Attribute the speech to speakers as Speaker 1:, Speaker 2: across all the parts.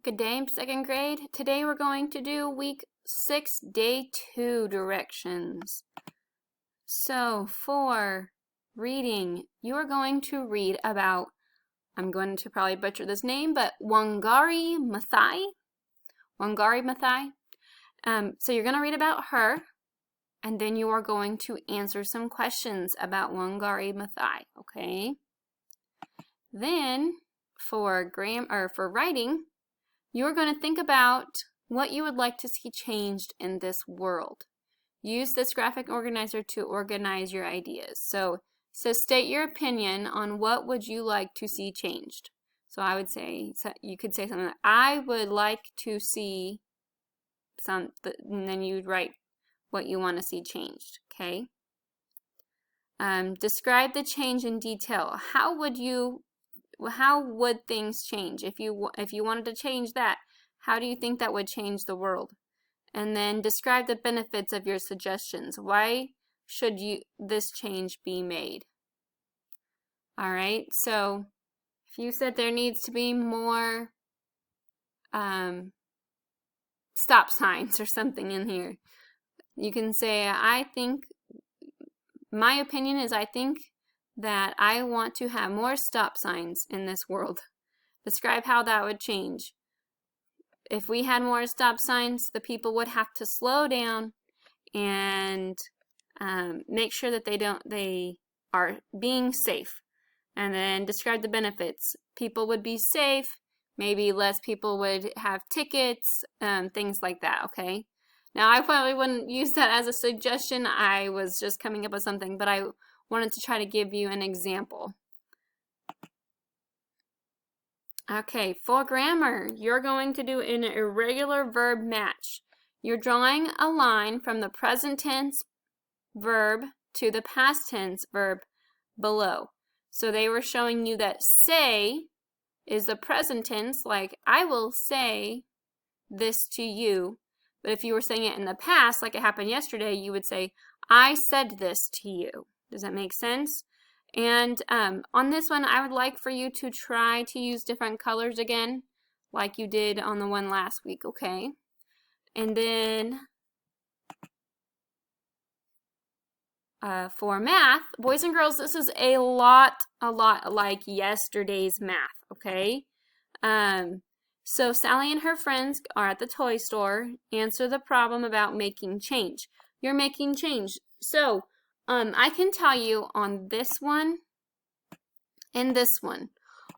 Speaker 1: Good day, second grade. Today we're going to do week 6, day 2 directions. So for reading, you are going to read about, I'm going to probably butcher this name, but Wangari Maathai. Wangari Maathai. So you're going to read about her, and then you are going to answer some questions about Wangari Maathai, okay? Then for writing, you're going to think about what you would like to see changed in this world. Use this graphic organizer to organize your ideas. So state your opinion on what would you like to see changed. So I would say, you could say something like, I would like to see and then you'd write what you want to see changed, okay? Describe the change in detail. How would things change if you wanted to change that? How do you think that would change the world? And then describe the benefits of your suggestions. Why should this change be made? All right, so if you said there needs to be more stop signs or something in here, you can say, my opinion is I think that I want to have more stop signs in this world. Describe how that would change. If we had more stop signs, the people would have to slow down and make sure that they are being safe. And then describe the benefits. People would be safe, maybe less people would have tickets, things like that, okay? Now, I probably wouldn't use that as a suggestion. I was just coming up with something, but I wanted to try to give you an example. Okay, for grammar, you're going to do an irregular verb match. You're drawing a line from the present tense verb to the past tense verb below. So they were showing you that say is the present tense, like I will say this to you. But if you were saying it in the past, like it happened yesterday, you would say, I said this to you. Does that make sense? And on this one, I would like for you to try to use different colors again, like you did on the one last week, okay? And then for math, boys and girls, this is a lot like yesterday's math, okay? So Sally and her friends are at the toy store. Answer the problem about making change. You're making change. So I can tell you on this one and this one,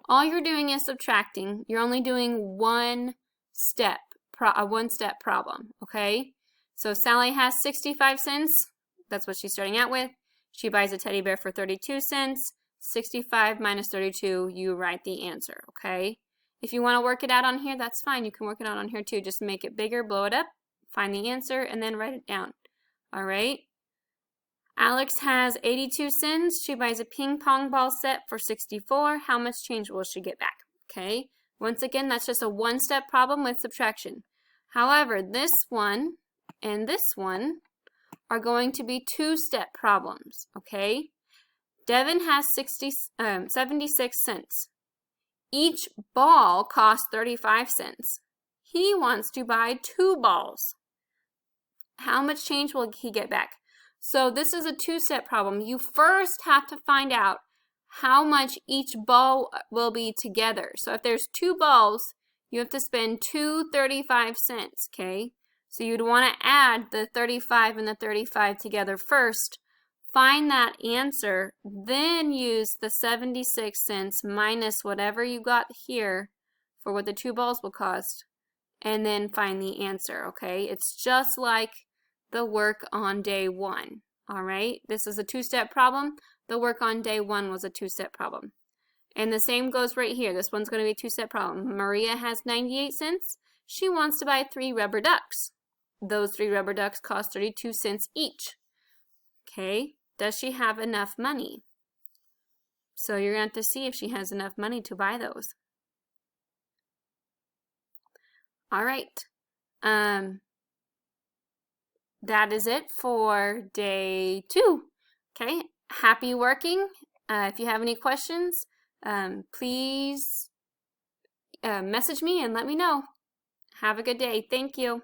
Speaker 1: all you're doing is subtracting. You're only doing one step problem, okay? So Sally has 65 cents. That's what she's starting out with. She buys a teddy bear for 32 cents. 65 minus 32, you write the answer, okay? If you want to work it out on here, that's fine. You can work it out on here too. Just make it bigger, blow it up, find the answer, and then write it down. All right? Alex has 82 cents. She buys a ping pong ball set for 64. How much change will she get back? Okay? Once again, that's just a one-step problem with subtraction. However, this one and this one are going to be two-step problems, okay? Devin has 76 cents. Each ball costs 35 cents. He wants to buy 2 balls. How much change will he get back? So this is a two-step problem. You first have to find out how much each ball will be together. So if there's 2 balls, you have to spend 35 cents, okay? So you'd want to add the 35 and the 35 together first. Find that answer, then use the 76 cents minus whatever you got here for what the 2 balls will cost, and then find the answer, okay? It's just like the work on day 1, all right? This is a two-step problem. The work on day 1 was a two-step problem. And the same goes right here. This one's going to be a two-step problem. Maria has 98 cents. She wants to buy 3 rubber ducks. Those 3 rubber ducks cost 32 cents each, okay? Does she have enough money? So you're going to have to see if she has enough money to buy those. All right. That is it for day 2. Okay. Happy working. If you have any questions, please message me and let me know. Have a good day. Thank you.